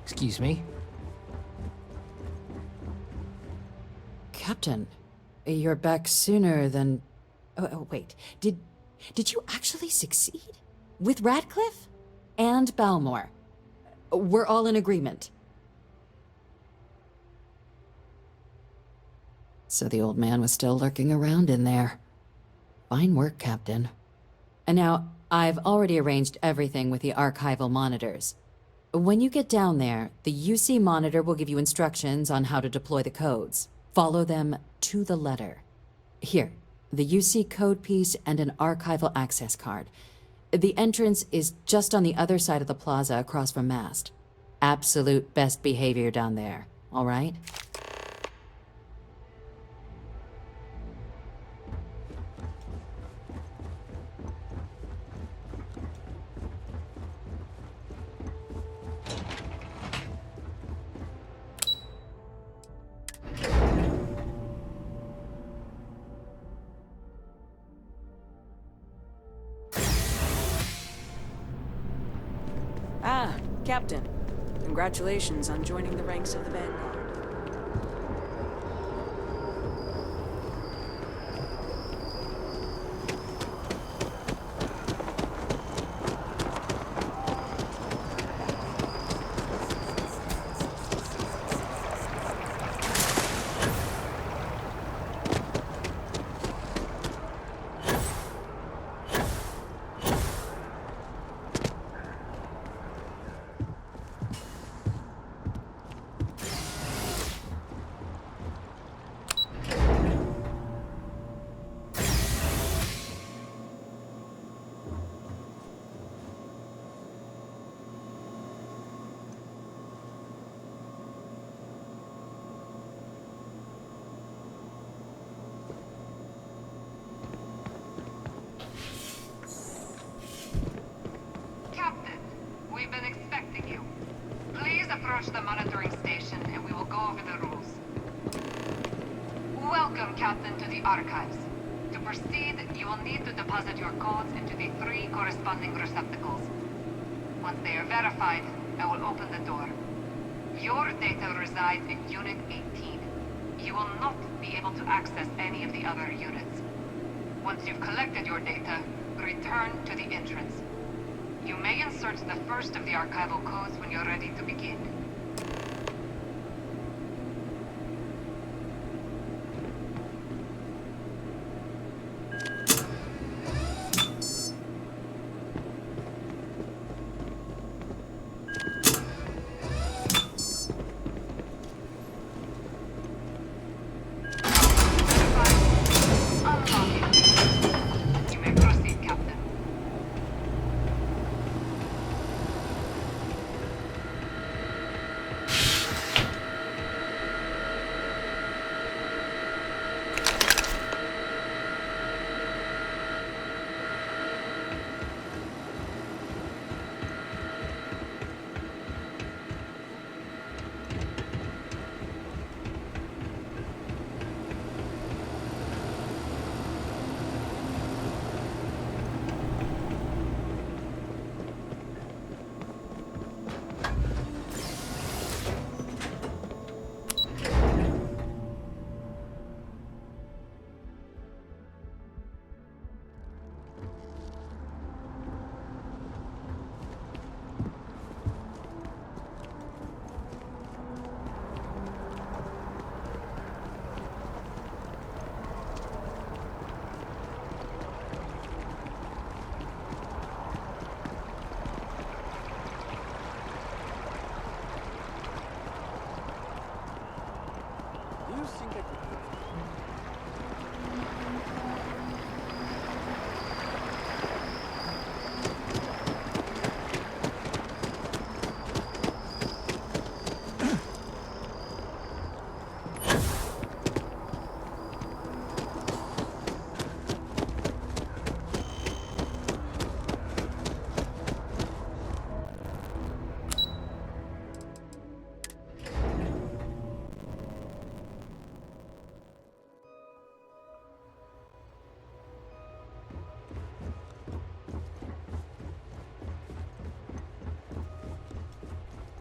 Excuse me? Captain, you're back sooner than... Oh, wait. Did you actually succeed? With Radcliffe? And Balmore? We're all in agreement. So the old man was still lurking around in there. Fine work, Captain. And now, I've already arranged everything with the archival monitors. When you get down there, the UC monitor will give you instructions on how to deploy the codes. Follow them to the letter. Here, the UC code piece and an archival access card. The entrance is just on the other side of the plaza across from Mast. Absolute best behavior down there, all right? Ah, Captain. Congratulations on joining the ranks of the Vanguard. Approach the monitoring station and we will go over the rules. Welcome, Captain, to the archives. To proceed, you will need to deposit your codes into the 3 corresponding receptacles. Once they are verified, I will open the door. Your data resides in Unit 18. You will not be able to access any of the other units. Once you've collected your data, return to the entrance. You may insert the first of the archival codes when you're ready to begin.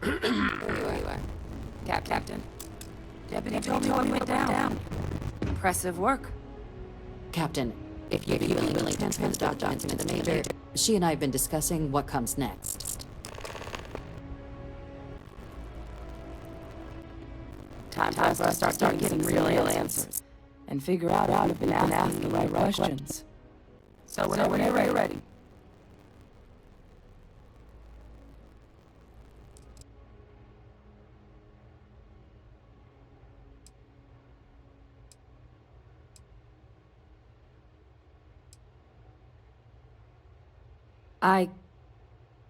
There you are. Captain. Deputy told me what went down. Impressive work. Captain, if you'd be willing to transfer the documents to the Major, she and I have been discussing what comes next. Time for us to start getting real answers. And figure out if we've been asking the right questions. So whenever you're ready.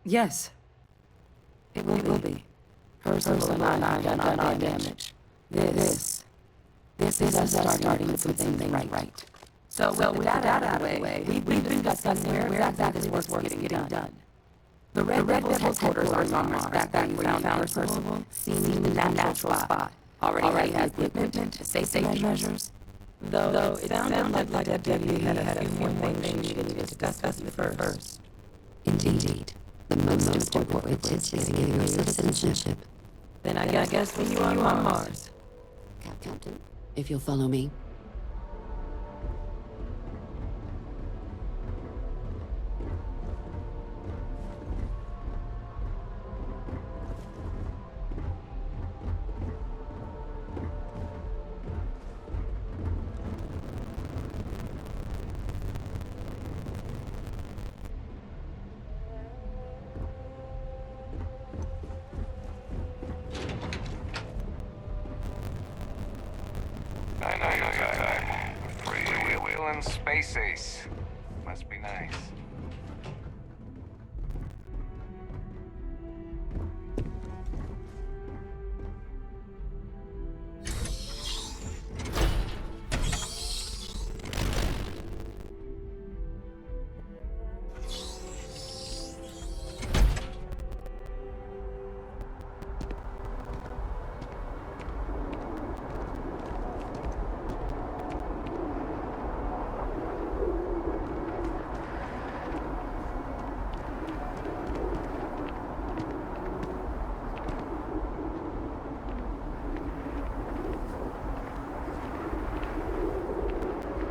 Yes. It will be. Hers and I done our damage. This is us starting to put things right. So with that out of the way, we've been discussing where exactly this work's getting done. The Red Devil's headquarters are on Mars, back where you found our personal, seeming natural spot. Already has equipment, safety measures. Though it sounded like the deputy had a few more things she needed to discuss first. Indeed. The most important is getting your citizenship. Then I guess when you are on Mars. Captain, if you'll follow me. Freewheeling space ace. Must be nice.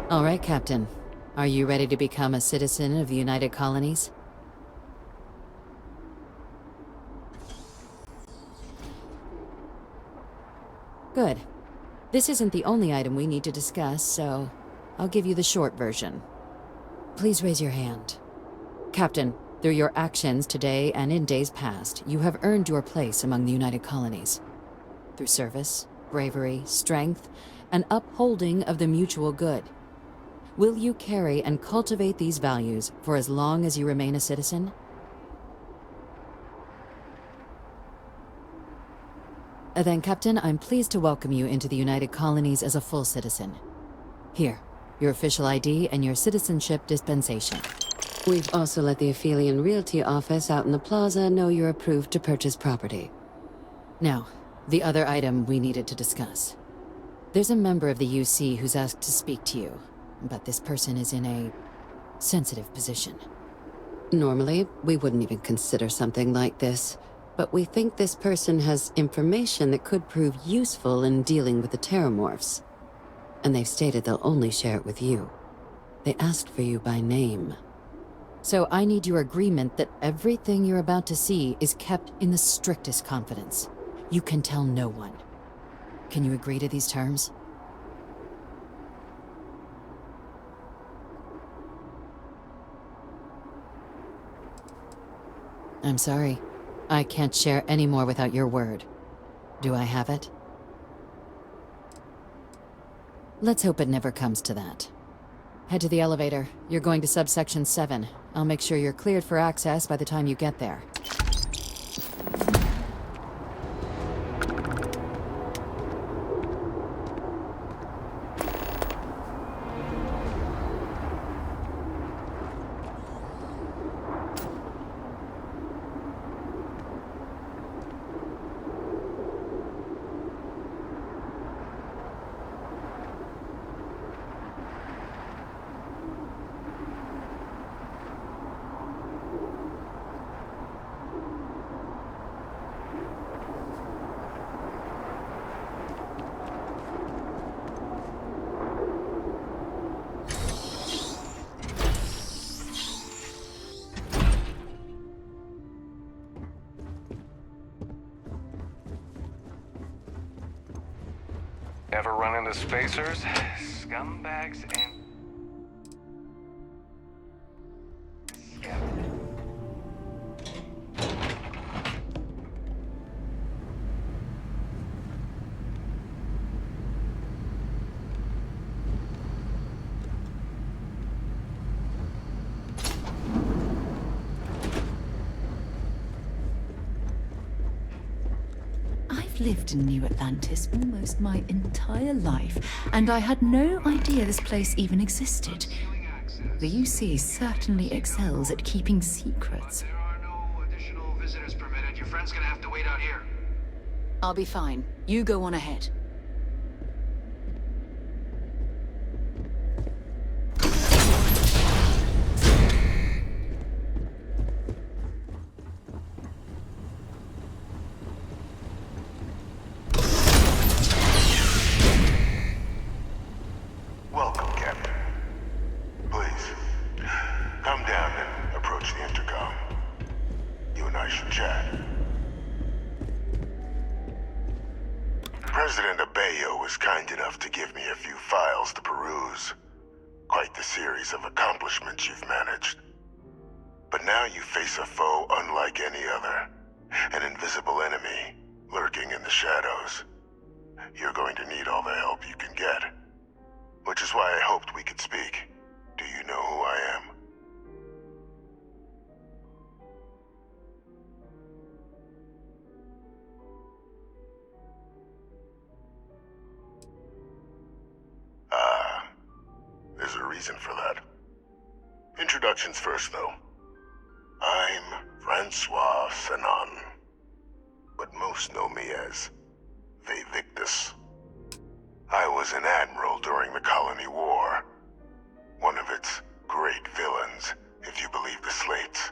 All right, Captain. Are you ready to become a citizen of the United Colonies? Good. This isn't the only item we need to discuss, so I'll give you the short version. Please raise your hand. Captain, through your actions today and in days past, you have earned your place among the United Colonies. Through service, bravery, strength, and upholding of the mutual good. Will you carry and cultivate these values for as long as you remain a citizen? Then, Captain, I'm pleased to welcome you into the United Colonies as a full citizen. Here, your official ID and your citizenship dispensation. We've also let the Aphelion Realty office out in the plaza know you're approved to purchase property. Now, the other item we needed to discuss. There's a member of the UC who's asked to speak to you, but this person is in a sensitive position. Normally, we wouldn't even consider something like this, but we think this person has information that could prove useful in dealing with the Terramorphs. And they've stated they'll only share it with you. They asked for you by name. So I need your agreement that everything you're about to see is kept in the strictest confidence. You can tell no one. Can you agree to these terms? I'm sorry. I can't share any more without your word. Do I have it? Let's hope it never comes to that. Head to the elevator. You're going to subsection 7. I'll make sure you're cleared for access by the time you get there. Ever run into spacers? Scumbags and... scavengers. I've lived in New Atlantis almost my entire life, and I had no idea this place even existed. The UC certainly excels at keeping secrets. There are no additional visitors permitted. Your friend's gonna have to wait out here. I'll be fine. You go on ahead. Welcome, Captain. Please, come down and approach the intercom. You and I should chat. President Abeyo was kind enough to give me a few files to peruse. Quite the series of accomplishments you've managed. But now you face a foe unlike any other. An invisible enemy, lurking in the shadows. You're going to need all the help you can get. Which is why I hoped we could speak. Do you know who I am? There's a reason for that. Introductions first, though. I'm Francois Sanon, but most know me as Vae Victis. I was an admiral during the Colony War. One of its great villains, if you believe the slates.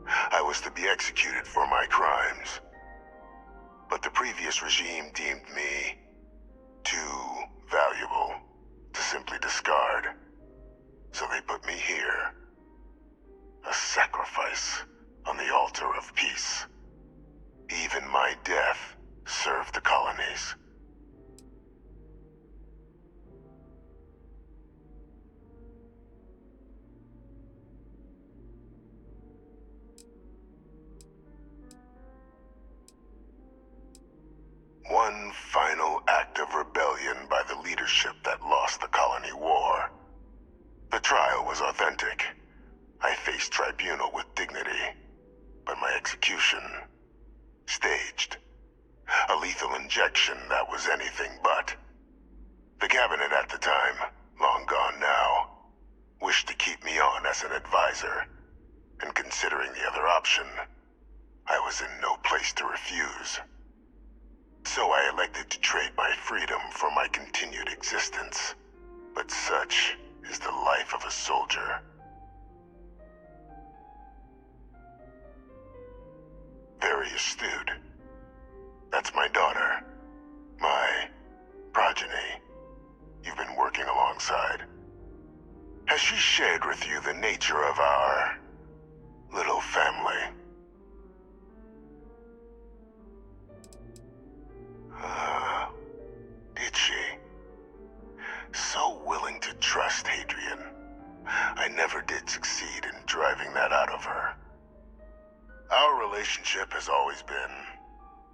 I was to be executed for my crimes. But the previous regime deemed me too valuable to simply discard. So they put me here. A sacrifice on the altar of peace. Even my death served the colonies. One final act of rebellion by the leadership that lost the Colony War. The trial was authentic. I faced tribunal with dignity, but my execution, staged. A lethal injection that was anything but. The cabinet at the time, long gone now, wished to keep me on as an advisor, and considering the other option, I was in no place to refuse. So I elected to trade my freedom for my continued existence. But such is the life of a soldier. Very astute. That's my daughter. My progeny. You've been working alongside. Has she shared with you the nature of our little family? Did she? So willing to trust Hadrian. I never did succeed in driving that out of her. Our relationship has always been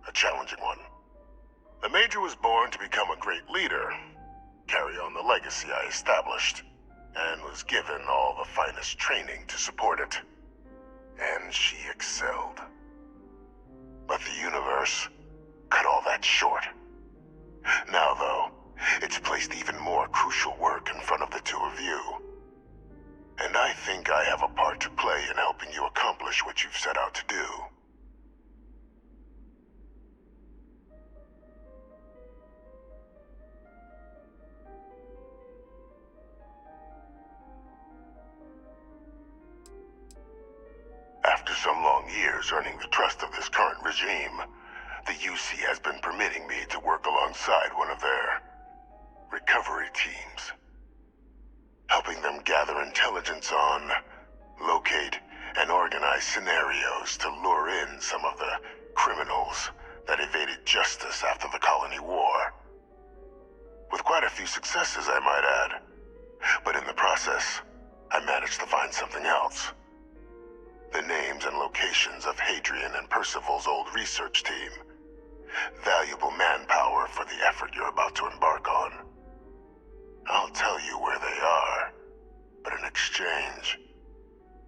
a challenging one. The Major was born to become a great leader, carry on the legacy I established, and was given all the finest training to support it. And she excelled. But the universe cut all that short. Now, though, it's placed even more crucial work in front of the two of you. And I think I have a part to play in helping you accomplish what you've set out to do. After some long years earning the trust of this current regime, the UC has been permitting me to work alongside one of their recovery teams, helping them gather intelligence on, locate, and organize scenarios to lure in some of the criminals that evaded justice after the Colony War. With quite a few successes, I might add. But in the process, I managed to find something else. The names and locations of Hadrian and Percival's old research team. Valuable manpower for the effort you're about to embark on. I'll tell you where they are, but in exchange,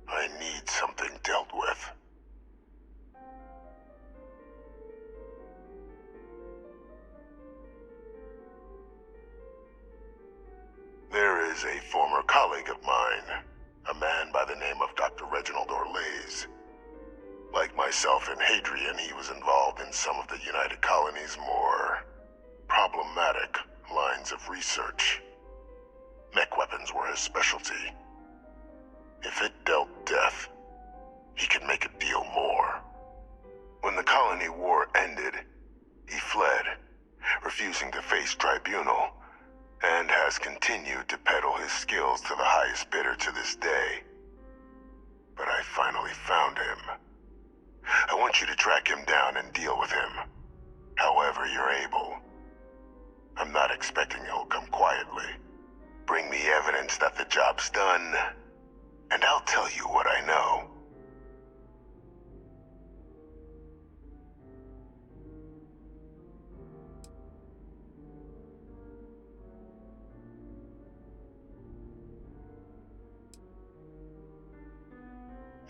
I need something dealt with. There is a former colleague of mine, a man by the name of Dr. Reginald Orlaise. Like myself and Hadrian, he was involved in some of the United Colony's more problematic lines of research. Mech weapons were his specialty. If it dealt death, he could make a deal more. When the colony war ended, he fled, refusing to face tribunal, and has continued to peddle his skills to the highest bidder to this day. But I finally found him. I want you to track him down and deal with him, however you're able. I'm not expecting he'll come quietly. Bring me evidence that the job's done, and I'll tell you what I know.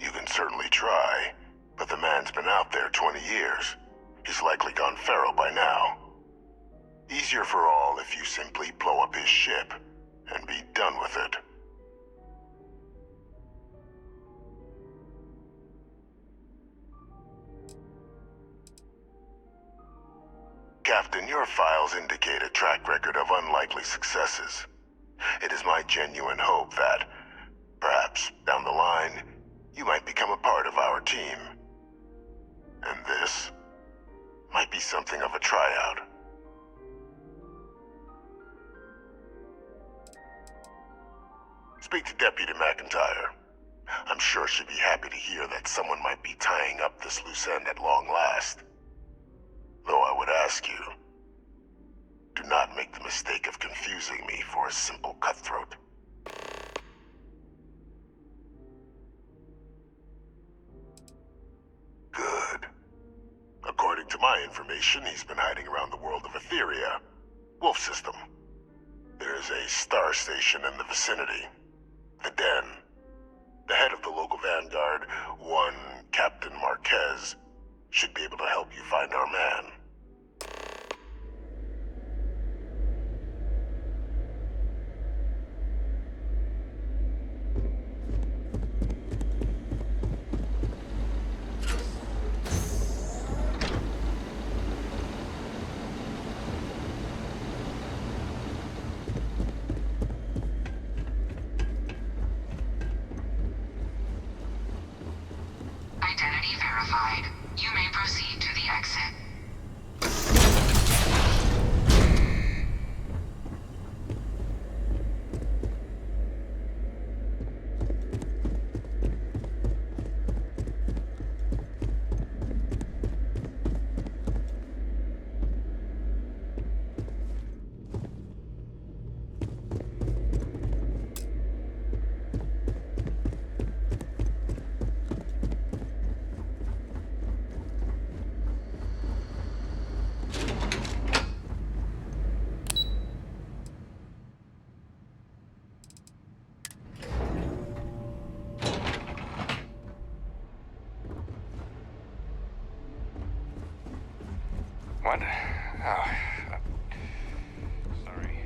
You can certainly try, but the man's been out there 20 years. He's likely gone feral by now. Easier for all if you simply blow up his ship and be done with it. Captain, your files indicate a track record of unlikely successes. It is my genuine hope that, perhaps down the line, you might become a part of our team. And this might be something of a tryout. Speak to Deputy McIntyre. I'm sure she'd be happy to hear that someone might be tying up this loose end at long last. Though I would ask you, do not make the mistake of confusing me for a simple cutthroat. Good. According to my information, he's been hiding around the world of Etheria, Wolf System. There's a star station in the vicinity, the Den. The head of the local vanguard, one Captain Marquez, should be able to help you find our man. Identity verified. You may proceed to the exit. What? Oh. Sorry.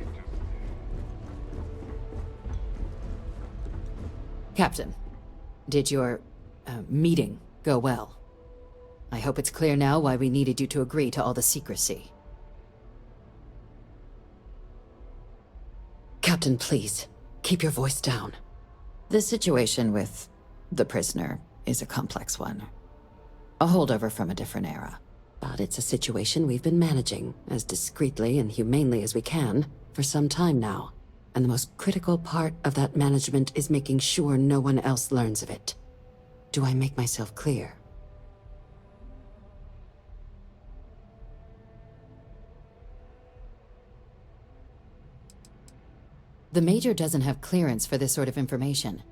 Captain, did your meeting go well? I hope it's clear now why we needed you to agree to all the secrecy. Captain, please, keep your voice down. The situation with the prisoner is a complex one. A holdover from a different era. But it's a situation we've been managing as discreetly and humanely as we can for some time now. And the most critical part of that management is making sure no one else learns of it. Do I make myself clear? The Major doesn't have clearance for this sort of information,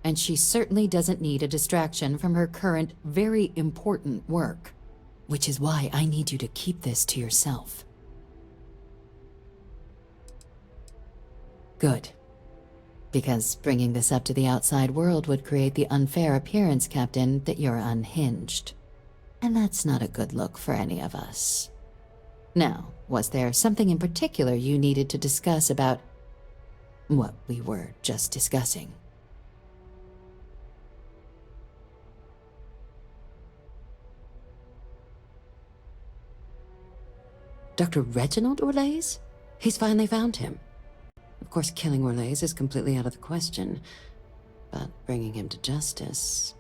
and she certainly doesn't need a distraction from her current, very important work. Which is why I need you to keep this to yourself. Good. Because bringing this up to the outside world would create the unfair appearance, Captain, that you're unhinged. And that's not a good look for any of us. Now, was there something in particular you needed to discuss about what we were just discussing? Dr. Reginald Orlaise? He's finally found him. Of course, killing Orlaise is completely out of the question, but bringing him to justice...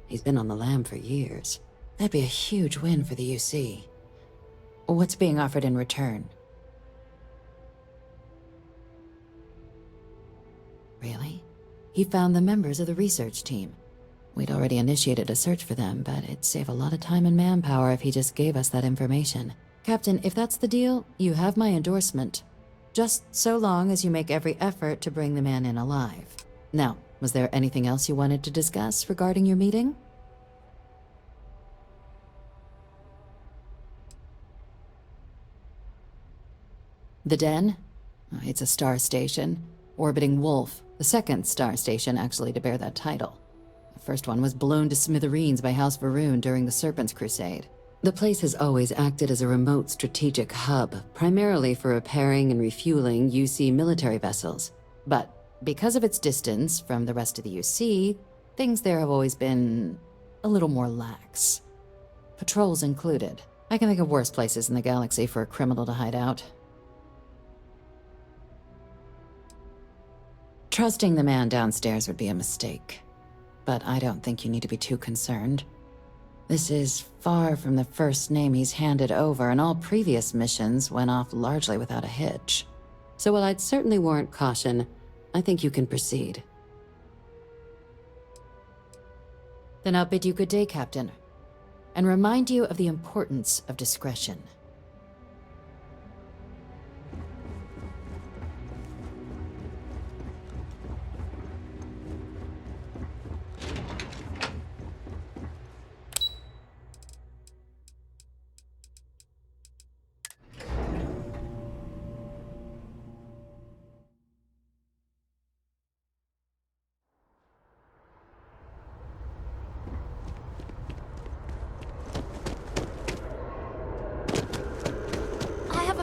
He's been on the lam for years. That'd be a huge win for the UC. What's being offered in return? Really? He found the members of the research team. We'd already initiated a search for them, but it'd save a lot of time and manpower if he just gave us that information. Captain, if that's the deal, you have my endorsement. Just so long as you make every effort to bring the man in alive. Now, was there anything else you wanted to discuss regarding your meeting? The Den? It's a star station. Orbiting Wolf, the second star station actually to bear that title. The first one was blown to smithereens by House Varun during the Serpent's Crusade. The place has always acted as a remote strategic hub, primarily for repairing and refueling UC military vessels. But because of its distance from the rest of the UC, things there have always been a little more lax. Patrols included. I can think of worse places in the galaxy for a criminal to hide out. Trusting the man downstairs would be a mistake, but I don't think you need to be too concerned. This is far from the first name he's handed over, and all previous missions went off largely without a hitch. So while I'd certainly warrant caution, I think you can proceed. Then I'll bid you good day, Captain, and remind you of the importance of discretion.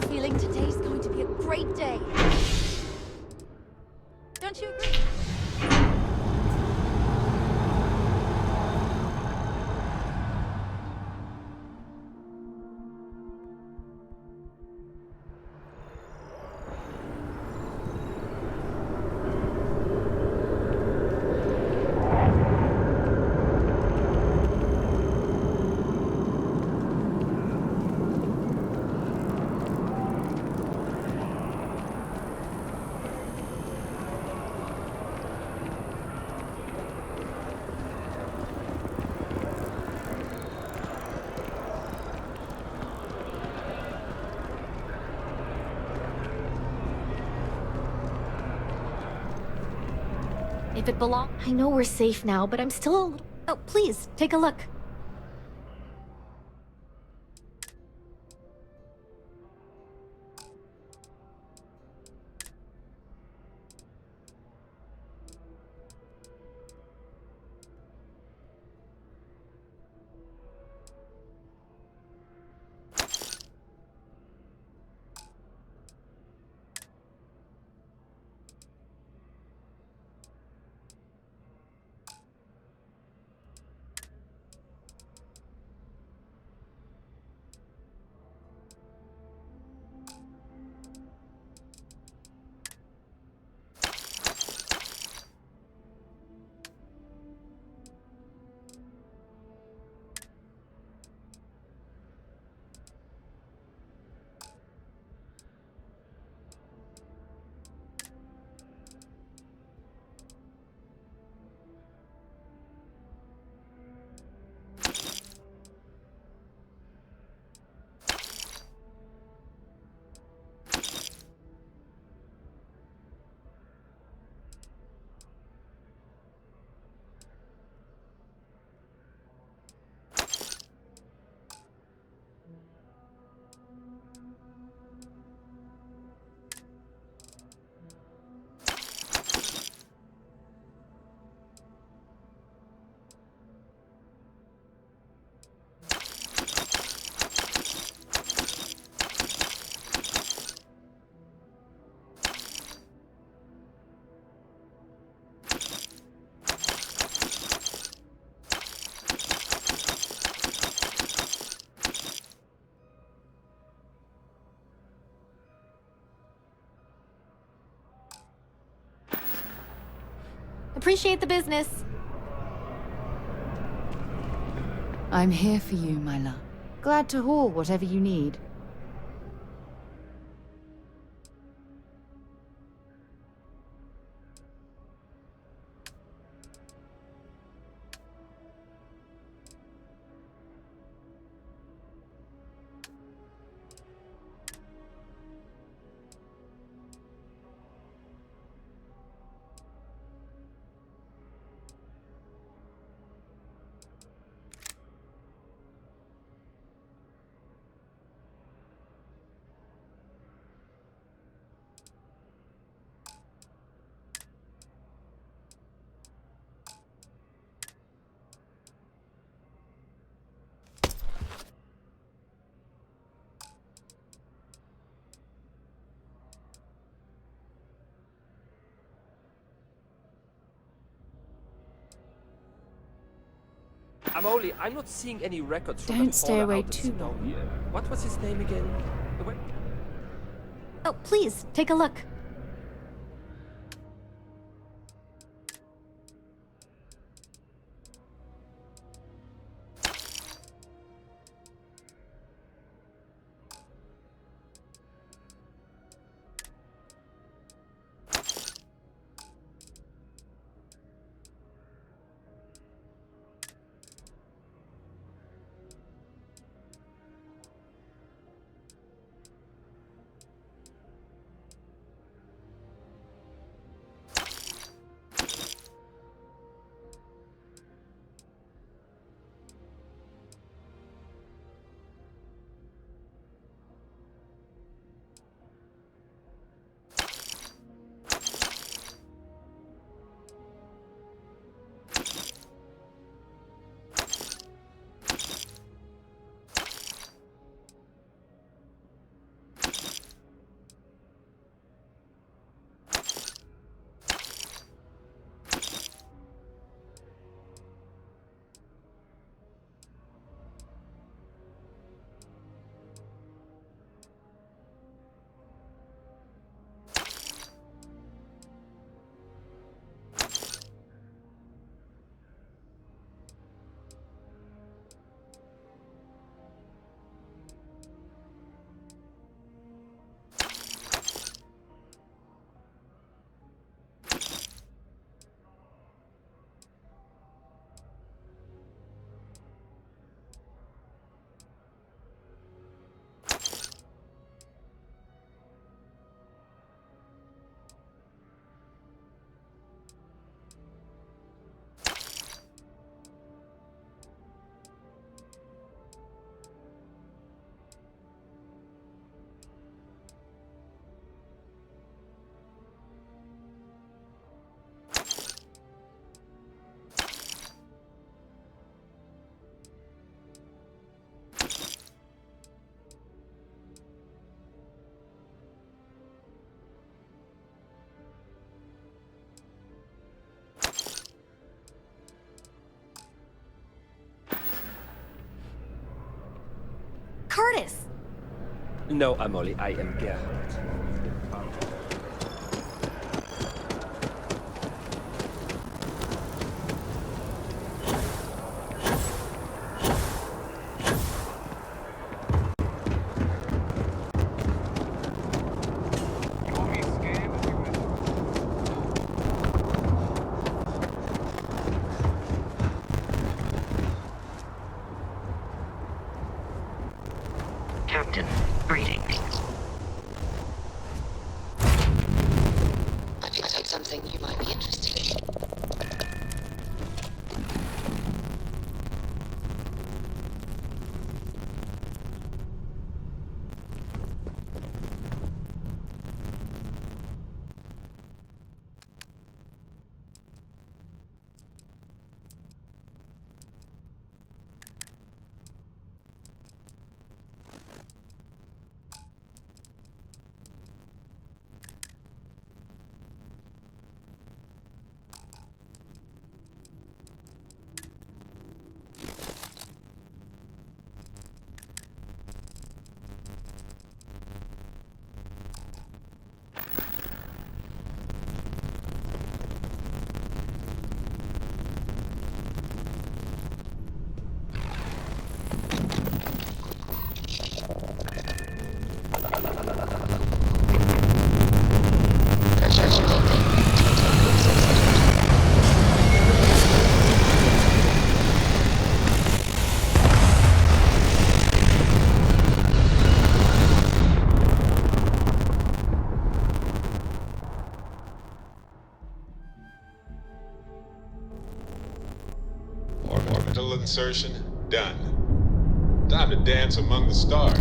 Feeling today's going to be a great day. Don't you agree? If it belongs... I know we're safe now, but I'm still a little... Oh, please, take a look. Appreciate the business. I'm here for you, my love. Glad to haul whatever you need. I'm not seeing any records from Don't the stay away Fallout too snow long. here. What was his name again? Oh, please, take a look. Curtis! No, Amelie, I am Gerhard. Captain, greetings. I picked up something you might be interested in. insertion done. Time to dance among the stars.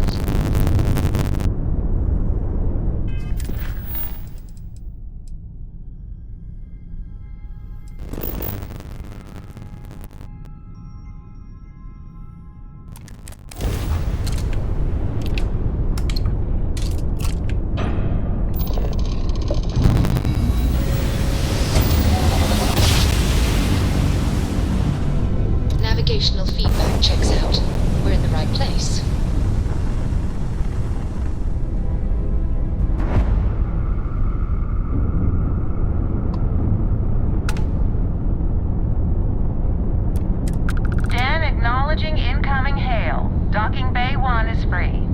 Navigational feedback checks out. We're in the right place. Dan acknowledging incoming hail. Docking Bay 1 is free.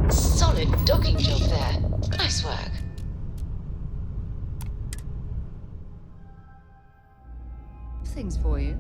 Solid docking job there. Nice work. Things for you.